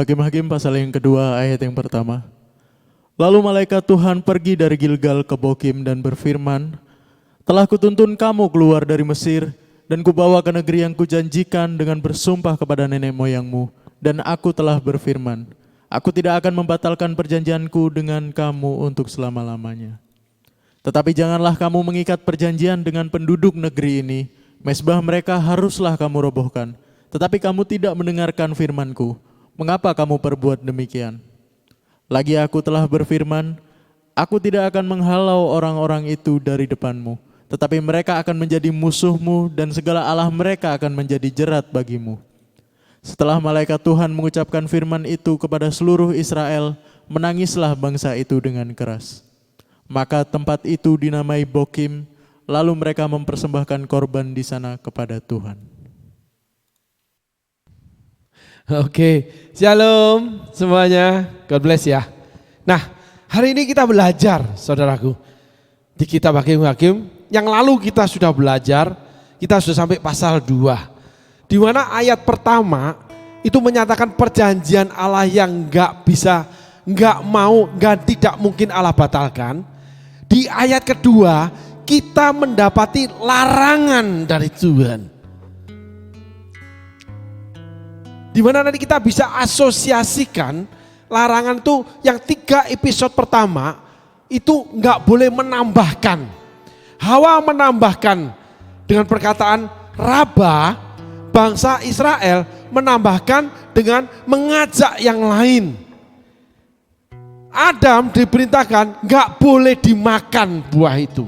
Hakim-Hakim pasal yang kedua ayat yang pertama. Lalu malaikat Tuhan pergi dari Gilgal ke Bokim dan berfirman, telah kutuntun kamu keluar dari Mesir dan kubawa ke negeri yang kujanjikan dengan bersumpah kepada nenek moyangmu. Dan aku telah berfirman, aku tidak akan membatalkan perjanjianku dengan kamu untuk selama-lamanya. Tetapi janganlah kamu mengikat perjanjian dengan penduduk negeri ini. Mezbah mereka haruslah kamu robohkan. Tetapi kamu tidak mendengarkan firman-Ku. Mengapa kamu perbuat demikian? Lagi aku telah berfirman, aku tidak akan menghalau orang-orang itu dari depanmu, tetapi mereka akan menjadi musuhmu dan segala Allah mereka akan menjadi jerat bagimu. Setelah malaikat Tuhan mengucapkan firman itu kepada seluruh Israel, menangislah bangsa itu dengan keras. Maka tempat itu dinamai Bokim, lalu mereka mempersembahkan korban di sana kepada Tuhan. Oke, shalom semuanya, God bless ya. Nah, hari ini kita belajar, saudaraku, di kitab Hakim-Hakim. Yang lalu kita sudah belajar, kita sudah sampai pasal 2. Di mana ayat pertama itu menyatakan perjanjian Allah yang tidak mungkin Allah batalkan. Di ayat kedua, kita mendapati larangan dari Tuhan. Di mana nanti kita bisa asosiasikan larangan itu yang 3 episode pertama itu nggak boleh menambahkan. Hawa menambahkan dengan perkataan raba, bangsa Israel menambahkan dengan mengajak yang lain. Adam diperintahkan nggak boleh dimakan buah itu.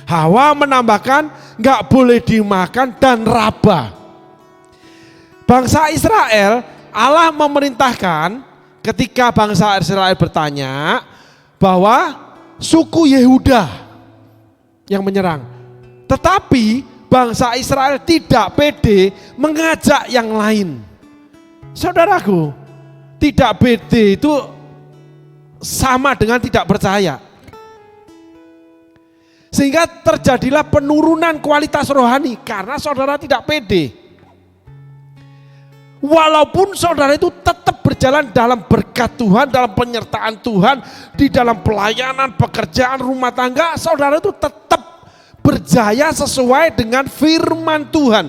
Hawa menambahkan nggak boleh dimakan dan raba. Bangsa Israel, Allah memerintahkan ketika bangsa Israel bertanya bahwa suku Yehuda yang menyerang. Tetapi bangsa Israel tidak pede mengajak yang lain. Saudaraku, tidak pede itu sama dengan tidak percaya. Sehingga terjadilah penurunan kualitas rohani karena saudara tidak pede. Walaupun saudara itu tetap berjalan dalam berkat Tuhan, dalam penyertaan Tuhan, di dalam pelayanan, pekerjaan, rumah tangga, saudara itu tetap berjaya sesuai dengan firman Tuhan.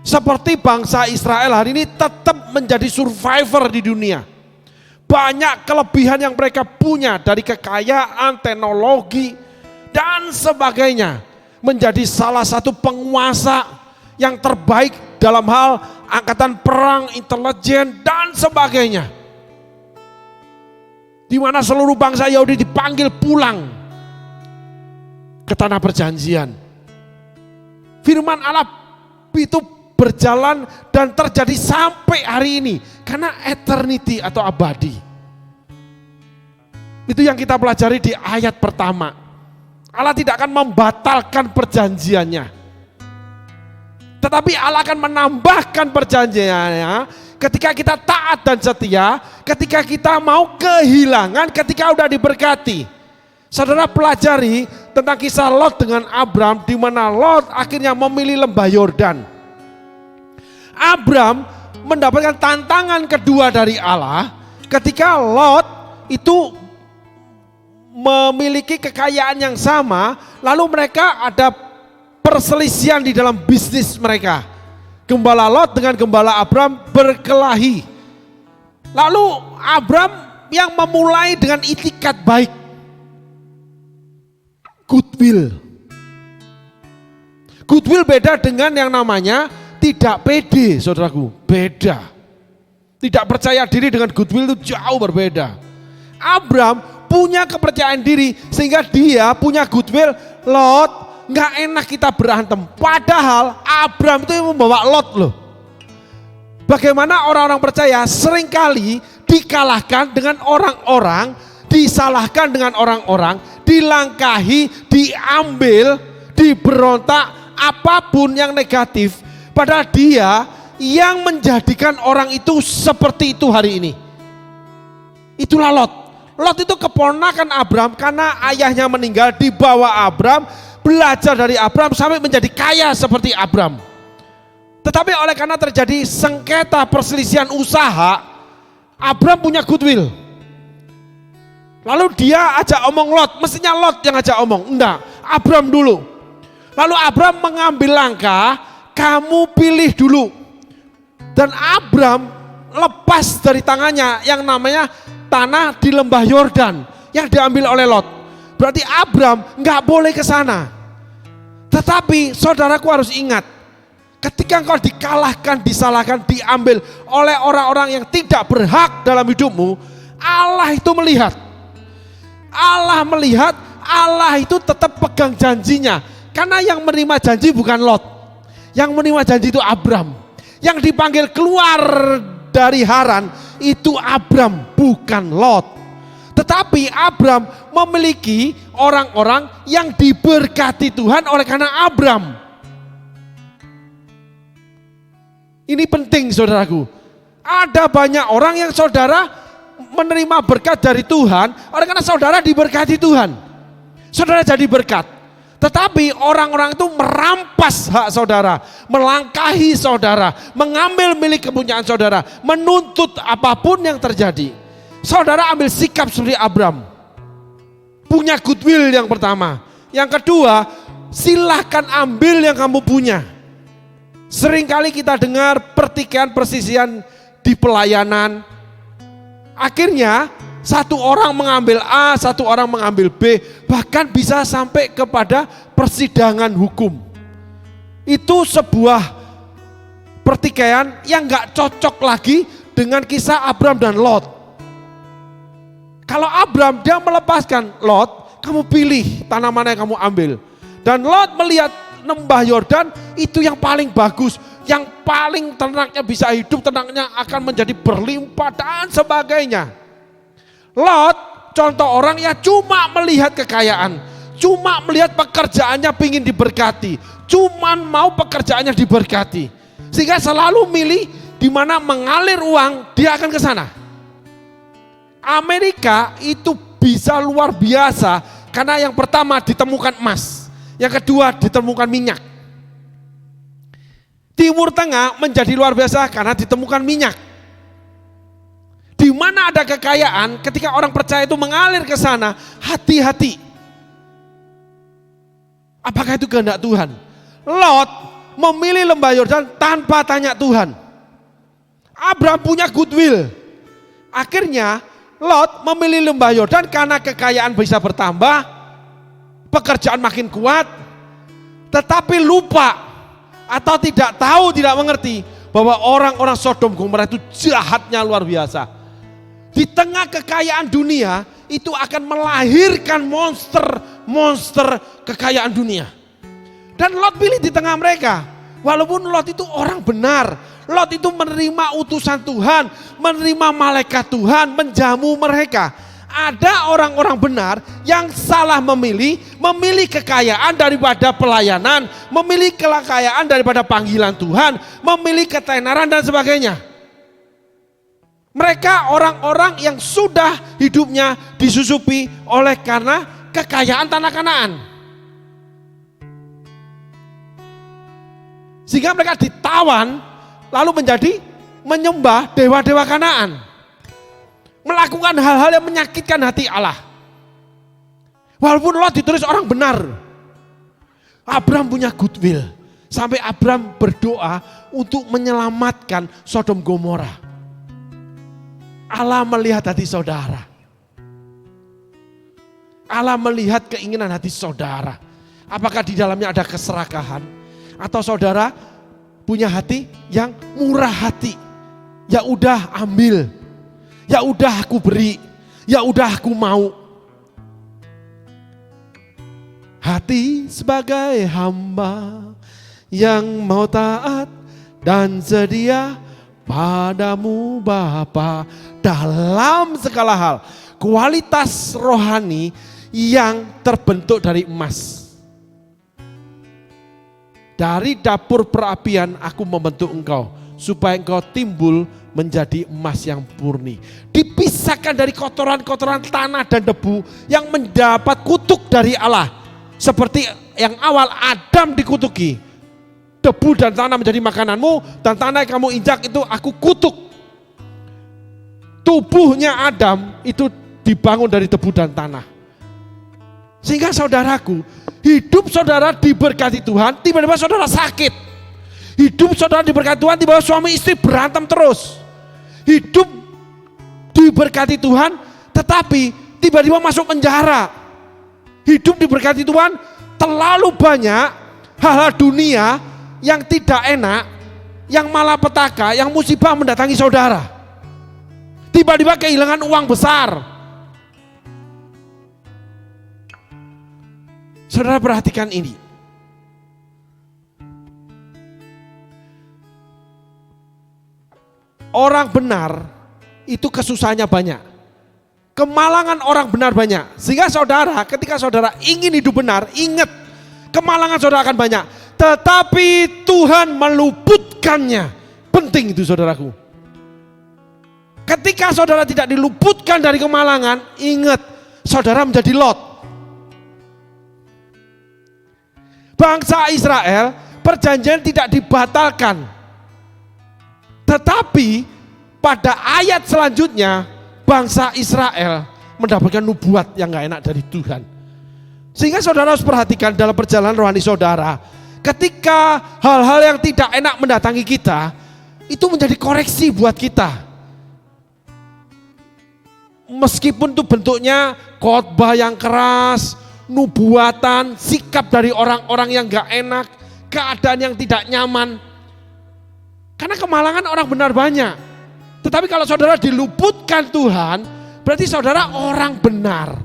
Seperti bangsa Israel hari ini tetap menjadi survivor di dunia. Banyak kelebihan yang mereka punya dari kekayaan, teknologi, dan sebagainya. Menjadi salah satu penguasa yang terbaik dalam hal angkatan perang, intelijen, dan sebagainya. Di mana seluruh bangsa Yahudi dipanggil pulang ke tanah perjanjian. Firman Allah itu berjalan dan terjadi sampai hari ini karena eternity atau abadi. Itu yang kita pelajari di ayat pertama. Allah tidak akan membatalkan perjanjiannya. Tetapi Allah akan menambahkan perjanjiannya ketika kita taat dan setia, ketika kita mau kehilangan, ketika udah diberkati. Saudara pelajari tentang kisah Lot dengan Abram, di mana Lot akhirnya memilih lembah Yordan. Abram mendapatkan tantangan kedua dari Allah ketika Lot itu memiliki kekayaan yang sama, lalu mereka ada perselisihan di dalam bisnis mereka. Gembala Lot dengan gembala Abram berkelahi. Lalu Abram yang memulai dengan itikat baik, goodwill. Goodwill beda dengan yang namanya tidak pede, saudaraku. Beda. Tidak percaya diri dengan goodwill itu jauh berbeda. Abram punya kepercayaan diri sehingga dia punya goodwill. Lot, nggak enak kita berantem. Padahal Abram itu yang membawa Lot loh. Bagaimana orang-orang percaya seringkali dikalahkan dengan orang-orang, disalahkan dengan orang-orang, dilangkahi, diambil, diberontak, apapun yang negatif. Padahal dia yang menjadikan orang itu seperti itu hari ini. Itulah Lot. Lot itu keponakan Abram karena ayahnya meninggal, dibawa Abram, belajar dari Abram sampai menjadi kaya seperti Abram. Tetapi oleh karena terjadi sengketa perselisihan usaha, Abram punya goodwill. Lalu dia ajak omong Lot, mestinya Lot yang ajak omong. Enggak, Abram dulu. Lalu Abram mengambil langkah, kamu pilih dulu. Dan Abram lepas dari tangannya yang namanya tanah di lembah Yordan yang diambil oleh Lot. Berarti Abram nggak boleh ke sana. Tetapi saudaraku harus ingat, ketika engkau dikalahkan, disalahkan, diambil oleh orang-orang yang tidak berhak dalam hidupmu, Allah itu melihat. Allah melihat, Allah itu tetap pegang janjinya. Karena yang menerima janji bukan Lot. Yang menerima janji itu Abram. Yang dipanggil keluar dari Haran itu Abram, bukan Lot. Tetapi Abram memiliki orang-orang yang diberkati Tuhan oleh karena Abram. Ini penting saudaraku. Ada banyak orang yang saudara menerima berkat dari Tuhan oleh karena saudara diberkati Tuhan. Saudara jadi berkat. Tetapi orang-orang itu merampas hak saudara, melangkahi saudara, mengambil milik kepunyaan saudara, menuntut apapun yang terjadi. Saudara ambil sikap seperti Abram. Punya goodwill yang pertama. Yang kedua, silahkan ambil yang kamu punya. Seringkali kita dengar pertikaian persisian di pelayanan. Akhirnya satu orang mengambil A, satu orang mengambil B, bahkan bisa sampai kepada persidangan hukum. Itu sebuah pertikaian yang gak cocok lagi dengan kisah Abram dan Lot. Kalau Abram dia melepaskan Lot, kamu pilih tanah mana yang kamu ambil. Dan Lot melihat lembah Yordan itu yang paling bagus, yang paling ternaknya bisa hidup, ternaknya akan menjadi berlimpah dan sebagainya. Lot contoh orang yang cuma melihat kekayaan, cuma melihat pekerjaannya pingin diberkati, cuma mau pekerjaannya diberkati. Sehingga selalu milih di mana mengalir uang, dia akan ke sana. Amerika itu bisa luar biasa karena yang pertama ditemukan emas, yang kedua ditemukan minyak. Timur Tengah menjadi luar biasa karena ditemukan minyak. Di mana ada kekayaan, ketika orang percaya itu mengalir ke sana, hati-hati. Apakah itu kehendak Tuhan? Lot memilih lembah Yordan tanpa tanya Tuhan. Abram punya goodwill. Akhirnya Lot memilih lembah Yordan karena kekayaan bisa bertambah, pekerjaan makin kuat, tetapi lupa atau tidak tahu, tidak mengerti bahwa orang-orang Sodom Gomora itu jahatnya luar biasa. Di tengah kekayaan dunia itu akan melahirkan monster kekayaan dunia. Dan Lot pilih di tengah mereka. Walaupun Lot itu orang benar, Lot itu menerima utusan Tuhan, menerima malaikat Tuhan, menjamu mereka. Ada orang-orang benar yang salah memilih kekayaan daripada pelayanan, memilih kekayaan daripada panggilan Tuhan, memilih ketenaran dan sebagainya. Mereka orang-orang yang sudah hidupnya disusupi oleh karena kekayaan tanah Kanaan. Sehingga mereka ditawan lalu menjadi menyembah dewa-dewa Kanaan. Melakukan hal-hal yang menyakitkan hati Allah. Walaupun Lot ditulis orang benar. Abram punya goodwill. Sampai Abram berdoa untuk menyelamatkan Sodom Gomora. Allah melihat hati saudara. Allah melihat keinginan hati saudara. Apakah di dalamnya ada keserakahan? Atau saudara punya hati yang murah hati. Ya udah ambil. Ya udah aku beri. Ya udah aku mau. Hati sebagai hamba yang mau taat dan sedia padamu Bapa dalam segala hal. Kualitas rohani yang terbentuk dari emas. Dari dapur perapian aku membentuk engkau supaya engkau timbul menjadi emas yang murni. Dipisahkan dari kotoran-kotoran tanah dan debu yang mendapat kutuk dari Allah. Seperti yang awal Adam dikutuki. Debu dan tanah menjadi makananmu dan tanah yang kamu injak itu aku kutuk. tubuhnya Adam itu dibangun dari debu dan tanah. Sehingga saudaraku, hidup saudara diberkati Tuhan, tiba-tiba saudara sakit. Hidup saudara diberkati Tuhan, tiba-tiba suami istri berantem terus. Hidup diberkati Tuhan, tetapi tiba-tiba masuk penjara. Hidup diberkati Tuhan, terlalu banyak hal-hal dunia yang tidak enak, yang malapetaka, yang musibah mendatangi saudara. Tiba-tiba kehilangan uang besar. Saudara perhatikan ini. Orang benar itu kesusahannya banyak. Kemalangan orang benar banyak. Sehingga saudara, ketika saudara ingin hidup benar, ingat kemalangan saudara akan banyak. Tetapi Tuhan meluputkannya. Penting itu saudaraku. Ketika saudara tidak diluputkan dari kemalangan, ingat saudara menjadi Lot. Bangsa Israel, perjanjian tidak dibatalkan. Tetapi pada ayat selanjutnya, bangsa Israel mendapatkan nubuat yang gak enak dari Tuhan. Sehingga saudara harus perhatikan dalam perjalanan rohani saudara, ketika hal-hal yang tidak enak mendatangi kita, itu menjadi koreksi buat kita. Meskipun itu bentuknya khotbah yang keras, nubuatan, sikap dari orang-orang yang gak enak, keadaan yang tidak nyaman. Karena kemalangan orang benar banyak. Tetapi kalau saudara diluputkan Tuhan, berarti saudara orang benar,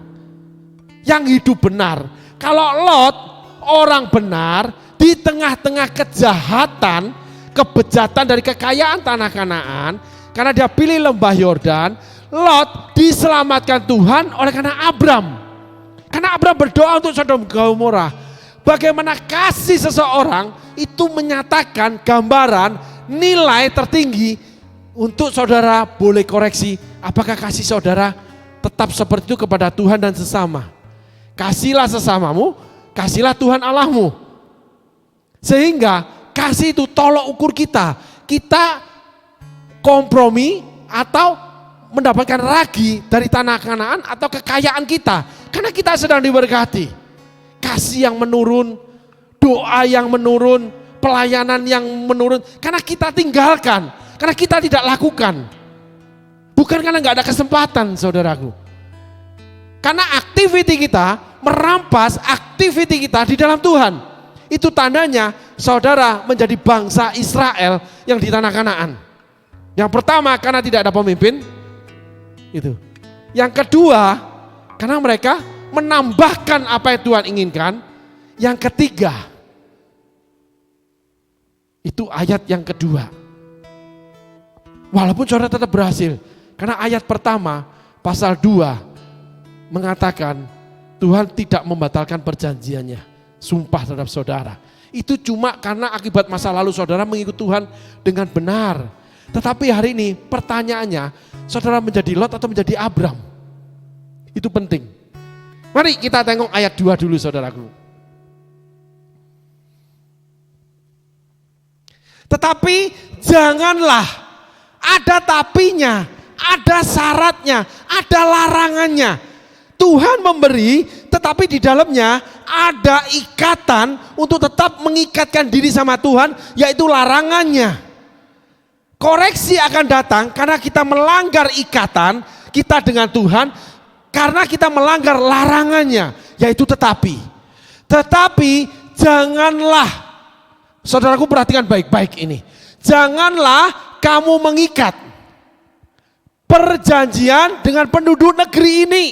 yang hidup benar. Kalau Lot orang benar, di tengah-tengah kejahatan, kebejatan dari kekayaan tanah Kanaan, karena dia pilih lembah Yordan, Lot diselamatkan Tuhan oleh karena Abram. Karena Abram berdoa untuk Sodom Gomora. Bagaimana kasih seseorang itu menyatakan gambaran nilai tertinggi untuk saudara boleh koreksi. Apakah kasih saudara tetap seperti itu kepada Tuhan dan sesama? Kasihlah sesamamu, kasihlah Tuhan Allahmu. Sehingga kasih itu tolok ukur kita. Kita kompromi atau mendapatkan ragi dari tanah Kanaan atau kekayaan kita. Karena kita sedang diberkati. Kasih yang menurun, doa yang menurun, pelayanan yang menurun. Karena kita tinggalkan, karena kita tidak lakukan. Bukan karena gak ada kesempatan saudaraku. Karena aktiviti kita merampas aktiviti kita di dalam Tuhan. Itu tandanya saudara menjadi bangsa Israel yang di tanah Kanaan. Yang pertama karena tidak ada pemimpin. Itu. Yang kedua karena mereka menambahkan apa yang Tuhan inginkan. Yang ketiga itu ayat yang kedua. Walaupun saudara tetap berhasil. Karena ayat pertama pasal 2 mengatakan Tuhan tidak membatalkan perjanjiannya. Sumpah terhadap saudara. Itu cuma karena akibat masa lalu saudara mengikut Tuhan dengan benar. Tetapi hari ini pertanyaannya, saudara menjadi Lot atau menjadi Abram? Itu penting. Mari kita tengok ayat 2 dulu saudaraku. Tetapi janganlah, ada tapinya, ada syaratnya, ada larangannya. Tuhan memberi, tetapi di dalamnya ada ikatan untuk tetap mengikatkan diri sama Tuhan, yaitu larangannya. Koreksi akan datang karena kita melanggar ikatan kita dengan Tuhan, karena kita melanggar larangannya, yaitu tetapi. Tetapi janganlah, saudaraku perhatikan baik-baik ini. Janganlah kamu mengikat perjanjian dengan penduduk negeri ini.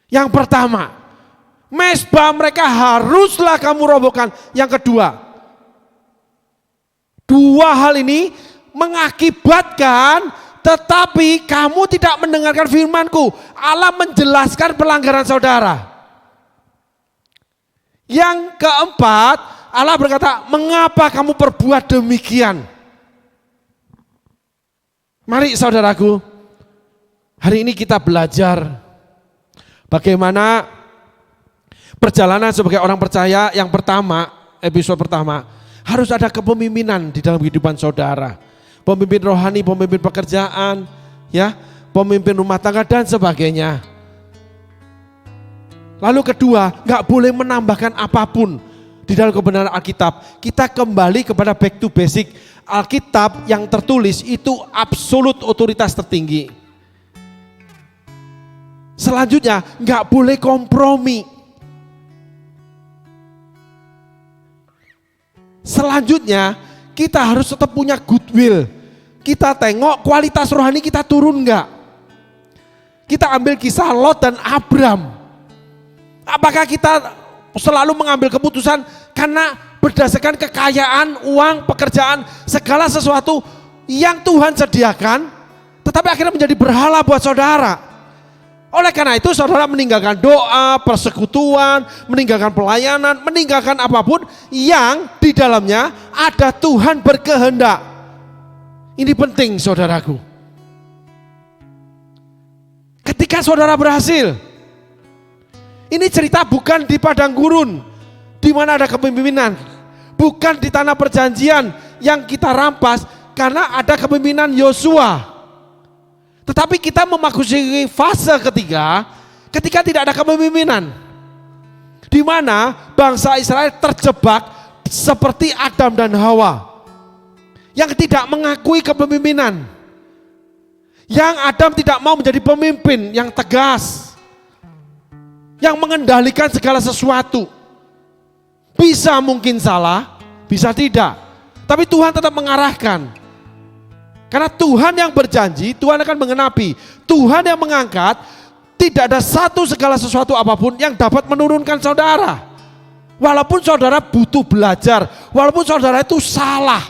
Yang pertama, mezbah mereka haruslah kamu robohkan. Yang kedua, dua hal ini mengakibatkan tetapi kamu tidak mendengarkan firmanku. Allah menjelaskan pelanggaran saudara. Yang keempat, Allah berkata, mengapa kamu perbuat demikian? Mari saudaraku, hari ini kita belajar bagaimana perjalanan sebagai orang percaya. Yang pertama, episode pertama, harus ada kepemimpinan di dalam kehidupan saudara. pemimpin rohani, pemimpin pekerjaan, ya, pemimpin rumah tangga dan sebagainya. Lalu kedua, nggak boleh menambahkan apapun di dalam kebenaran Alkitab. Kita kembali kepada back to basic. Alkitab yang tertulis itu absolut otoritas tertinggi. Selanjutnya, nggak boleh kompromi. Selanjutnya, kita harus tetap punya goodwill. Kita tengok kualitas rohani kita turun enggak. Kita ambil kisah Lot dan Abram. Apakah kita selalu mengambil keputusan karena berdasarkan kekayaan, uang, pekerjaan, segala sesuatu yang Tuhan sediakan, tetapi akhirnya menjadi berhala buat saudara. Oleh karena itu saudara meninggalkan doa, persekutuan, meninggalkan pelayanan, meninggalkan apapun yang di dalamnya ada Tuhan berkehendak. Ini penting saudaraku. Ketika saudara berhasil, ini cerita bukan di padang gurun, di mana ada kepemimpinan. Bukan di tanah perjanjian yang kita rampas karena ada kepemimpinan Yosua. Tetapi kita memasuki fase ketiga ketika tidak ada kepemimpinan. Di mana bangsa Israel terjebak seperti Adam dan Hawa. Yang tidak mengakui kepemimpinan. Yang Adam tidak mau menjadi pemimpin yang tegas. Yang mengendalikan segala sesuatu. Bisa mungkin salah, bisa tidak. Tapi Tuhan tetap mengarahkan. Karena Tuhan yang berjanji, Tuhan akan mengenapi. Tuhan yang mengangkat, tidak ada satu segala sesuatu apapun yang dapat menurunkan saudara. Walaupun saudara butuh belajar, walaupun saudara itu salah.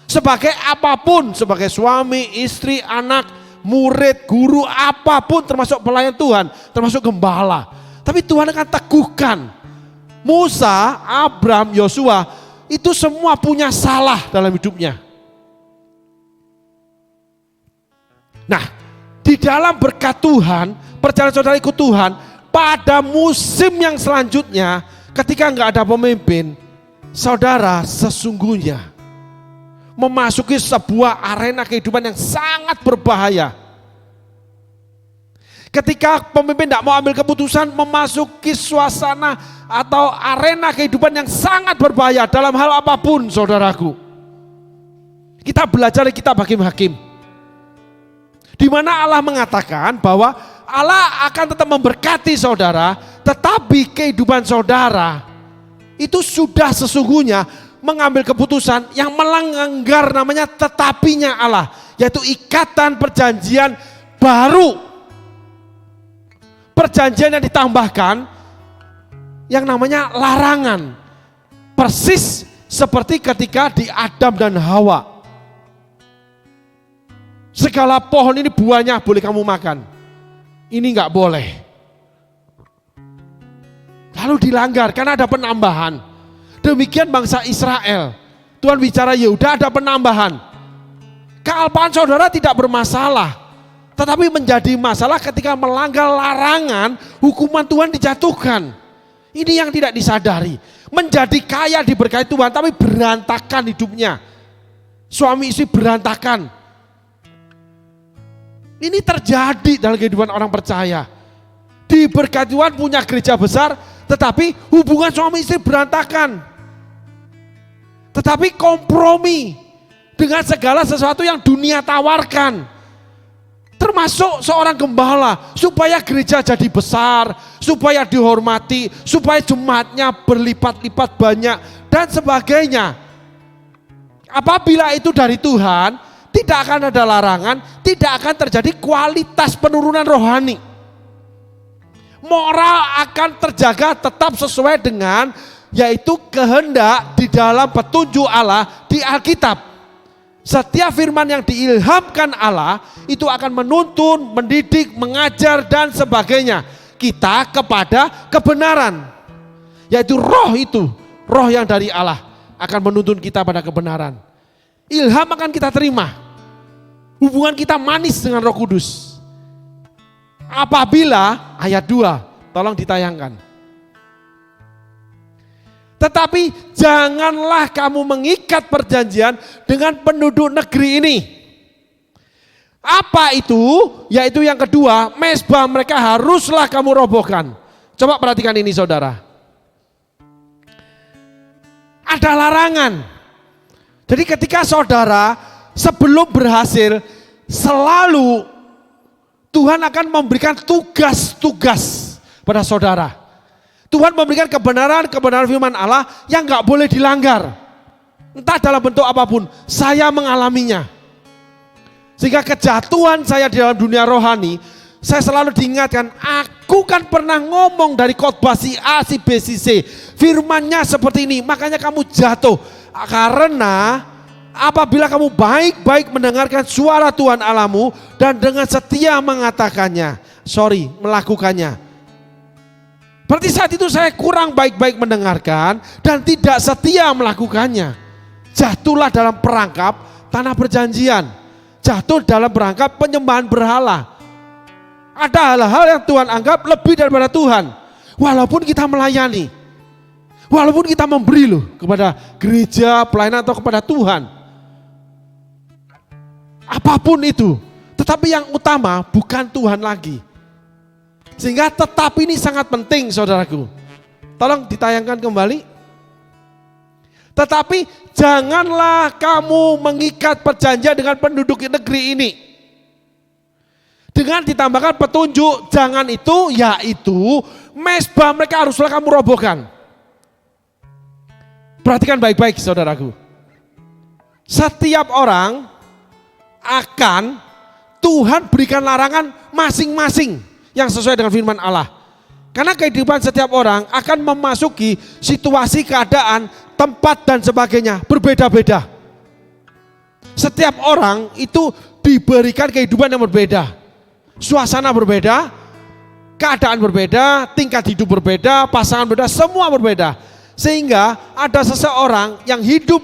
Sebagai apapun, sebagai suami, istri, anak, murid, guru, apapun termasuk pelayan Tuhan, termasuk gembala. Tapi Tuhan akan teguhkan. Musa, Abram, Yosua, itu semua punya salah dalam hidupnya. Nah, di dalam berkat Tuhan, perjalanan saudara ikut Tuhan, pada musim yang selanjutnya, ketika enggak ada pemimpin, saudara sesungguhnya memasuki sebuah arena kehidupan yang sangat berbahaya. Ketika pemimpin tidak mau ambil keputusan, memasuki suasana atau arena kehidupan yang sangat berbahaya dalam hal apapun, saudaraku. Kita belajar dari kitab Hakim-Hakim. Di mana Allah mengatakan bahwa Allah akan tetap memberkati saudara, tetapi kehidupan saudara itu sudah sesungguhnya mengambil keputusan yang melanggar namanya tetapinya Allah, yaitu ikatan perjanjian baru. Perjanjian yang ditambahkan yang namanya larangan. Persis seperti ketika di Adam dan Hawa. Segala pohon ini buahnya boleh kamu makan. Ini enggak boleh. Lalu dilanggar karena ada penambahan. Demikian bangsa Israel. Tuhan bicara, ya udah ada penambahan. Kealpaan saudara tidak bermasalah. Tetapi menjadi masalah ketika melanggar larangan, hukuman Tuhan dijatuhkan. Ini yang tidak disadari. Menjadi kaya diberkati Tuhan, tapi berantakan hidupnya. Suami istri berantakan. Ini terjadi dalam kehidupan orang percaya. Diberkati Tuhan, punya gereja besar, tetapi hubungan suami istri berantakan. Tetapi kompromi dengan segala sesuatu yang dunia tawarkan. Termasuk seorang gembala, supaya gereja jadi besar, supaya dihormati, supaya jemaatnya berlipat-lipat banyak, dan sebagainya. Apabila itu dari Tuhan, tidak akan ada larangan, tidak akan terjadi kualitas penurunan rohani. Moral akan terjaga tetap sesuai dengan yaitu kehendak di dalam petunjuk Allah di Alkitab. Setiap firman yang diilhamkan Allah itu akan menuntun, mendidik, mengajar dan sebagainya kita kepada kebenaran. Yaitu roh itu, roh yang dari Allah akan menuntun kita pada kebenaran. Ilham akan kita terima. Hubungan kita manis dengan Roh Kudus. Apabila ayat 2, tolong ditayangkan. Tetapi janganlah kamu mengikat perjanjian dengan penduduk negeri ini. Apa itu? Yaitu yang kedua, mezbah mereka haruslah kamu robohkan. Coba perhatikan ini saudara. Ada larangan. Jadi ketika saudara sebelum berhasil, selalu Tuhan akan memberikan tugas-tugas pada saudara. Tuhan memberikan kebenaran firman Allah yang gak boleh dilanggar. Entah dalam bentuk apapun, saya mengalaminya. Sehingga kejatuhan saya di dalam dunia rohani, saya selalu diingatkan, aku kan pernah ngomong dari khotbah si A, si B, si C. Firmannya seperti ini, makanya kamu jatuh. Karena apabila kamu baik-baik mendengarkan suara Tuhan Allahmu dan dengan setia melakukannya. Berarti saat itu saya kurang baik-baik mendengarkan dan tidak setia melakukannya. Jatuhlah dalam perangkap tanah perjanjian. Jatuh dalam perangkap penyembahan berhala. Ada hal-hal yang Tuhan anggap lebih daripada Tuhan. Walaupun kita melayani. Walaupun kita memberi loh kepada gereja, pelayanan atau kepada Tuhan. Apapun itu. Tetapi yang utama bukan Tuhan lagi. Sehingga tetap ini sangat penting saudaraku. Tolong ditayangkan kembali. Tetapi janganlah kamu mengikat perjanjian dengan penduduk negeri ini. Dengan ditambahkan petunjuk, jangan itu, yaitu mezbah mereka haruslah kamu robohkan. Perhatikan baik-baik saudaraku. Setiap orang akan Tuhan berikan larangan masing-masing yang sesuai dengan firman Allah. Karena kehidupan setiap orang akan memasuki situasi, keadaan, tempat dan sebagainya berbeda-beda. Setiap orang itu diberikan kehidupan yang berbeda. Suasana berbeda, keadaan berbeda, tingkat hidup berbeda, pasangan berbeda, semua berbeda. Sehingga ada seseorang yang hidup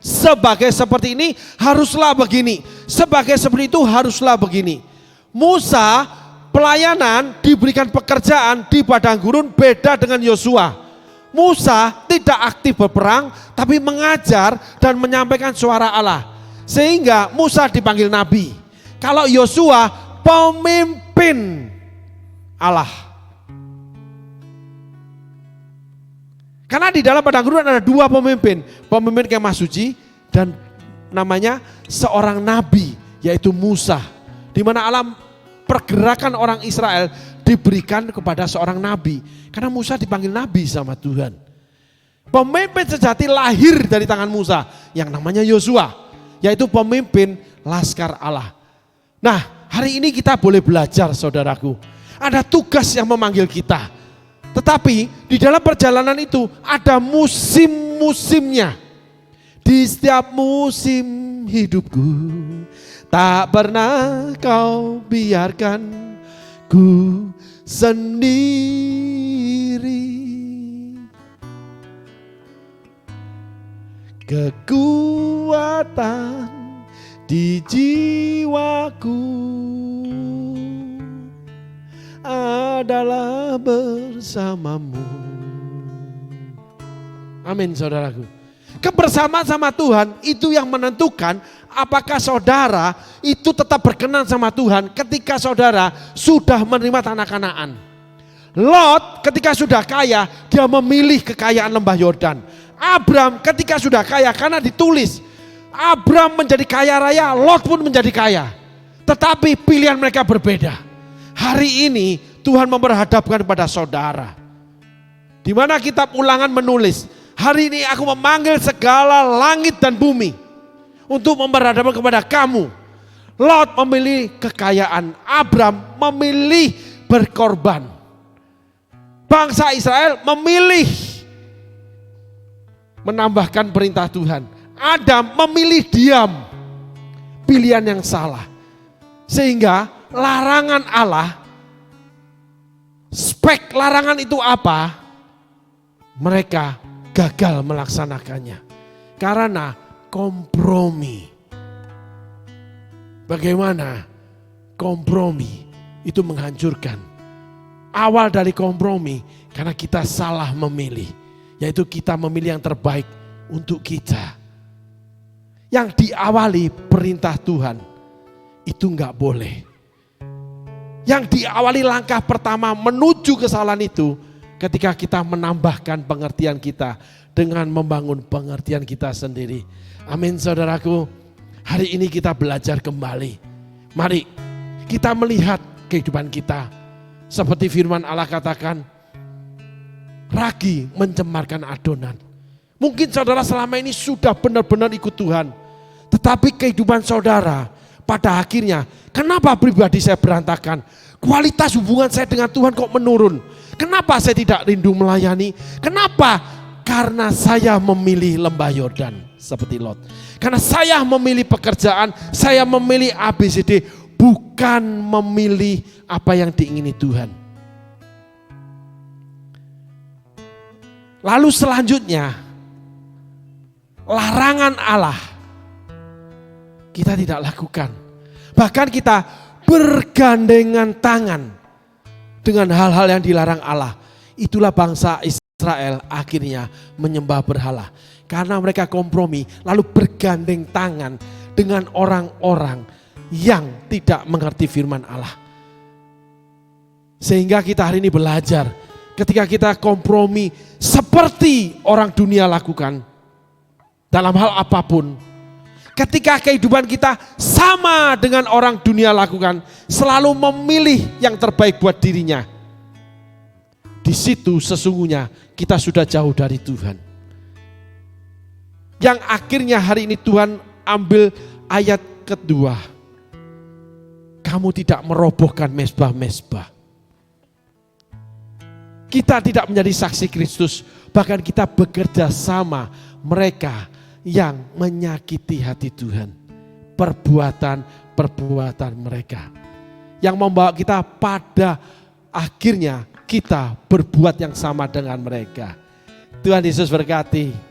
seperti ini haruslah begini. Sebagai seperti itu haruslah begini. Musa pelayanan diberikan pekerjaan di padang gurun beda dengan Yosua. Musa tidak aktif berperang tapi mengajar dan menyampaikan suara Allah. Sehingga Musa dipanggil nabi. Kalau Yosua pemimpin Allah. Karena di dalam padang gurun ada dua pemimpin. Pemimpin kemah suci dan namanya seorang nabi yaitu Musa. Di mana Allah pergerakan orang Israel diberikan kepada seorang nabi. Karena Musa dipanggil nabi sama Tuhan. Pemimpin sejati lahir dari tangan Musa yang namanya Yosua. Yaitu pemimpin laskar Allah. Nah hari ini kita boleh belajar saudaraku. Ada tugas yang memanggil kita. Tetapi di dalam perjalanan itu ada musim-musimnya. Di setiap musim hidupku tak pernah kau biarkan ku sendiri. Kekuatan di jiwaku adalah bersamamu. Amin saudaraku. Kebersamaan sama Tuhan itu yang menentukan apakah saudara itu tetap berkenan sama Tuhan ketika saudara sudah menerima tanah Kanaan. Lot ketika sudah kaya, dia memilih kekayaan lembah Yordan. Abram ketika sudah kaya, karena ditulis Abram menjadi kaya raya, Lot pun menjadi kaya. Tetapi pilihan mereka berbeda. Hari ini Tuhan memperhadapkan kepada saudara. Di mana kitab Ulangan menulis, hari ini aku memanggil segala langit dan bumi untuk memperhadapkan kepada kamu. Lot memilih kekayaan, Abram memilih berkorban. Bangsa Israel memilih menambahkan perintah Tuhan. Adam memilih diam, pilihan yang salah. Sehingga larangan Allah, spek larangan itu apa? Mereka gagal melaksanakannya. Karena kompromi. Bagaimana kompromi itu menghancurkan. Awal dari kompromi karena kita salah memilih. Yaitu kita memilih yang terbaik untuk kita. Yang diawali perintah Tuhan itu enggak boleh. Yang diawali langkah pertama menuju kesalahan itu ketika kita menambahkan pengertian kita dengan membangun pengertian kita sendiri. Amin saudaraku. Hari ini kita belajar kembali. Mari kita melihat kehidupan kita. Seperti firman Allah katakan, ragi mencemarkan adonan. Mungkin saudara selama ini sudah benar-benar ikut Tuhan. Tetapi kehidupan saudara pada akhirnya, kenapa pribadi saya berantakan? Kualitas hubungan saya dengan Tuhan kok menurun? Kenapa saya tidak rindu melayani? Kenapa? Karena saya memilih lembah Yordan seperti Lot. Karena saya memilih pekerjaan, saya memilih ABCD, bukan memilih apa yang diingini Tuhan. Lalu selanjutnya, larangan Allah kita tidak lakukan. Bahkan kita bergandengan tangan dengan hal-hal yang dilarang Allah. Itulah bangsa Israel akhirnya menyembah berhala. Karena mereka kompromi lalu bergandeng tangan dengan orang-orang yang tidak mengerti firman Allah. Sehingga kita hari ini belajar ketika kita kompromi seperti orang dunia lakukan dalam hal apapun. Ketika kehidupan kita sama dengan orang dunia lakukan, selalu memilih yang terbaik buat dirinya. Di situ sesungguhnya kita sudah jauh dari Tuhan. Yang akhirnya hari ini Tuhan ambil ayat kedua. Kamu tidak merobohkan mezbah-mezbah. Kita tidak menjadi saksi Kristus, bahkan kita bekerja sama mereka yang menyakiti hati Tuhan. Perbuatan-perbuatan mereka yang membawa kita pada akhirnya kita berbuat yang sama dengan mereka. Tuhan Yesus berkati.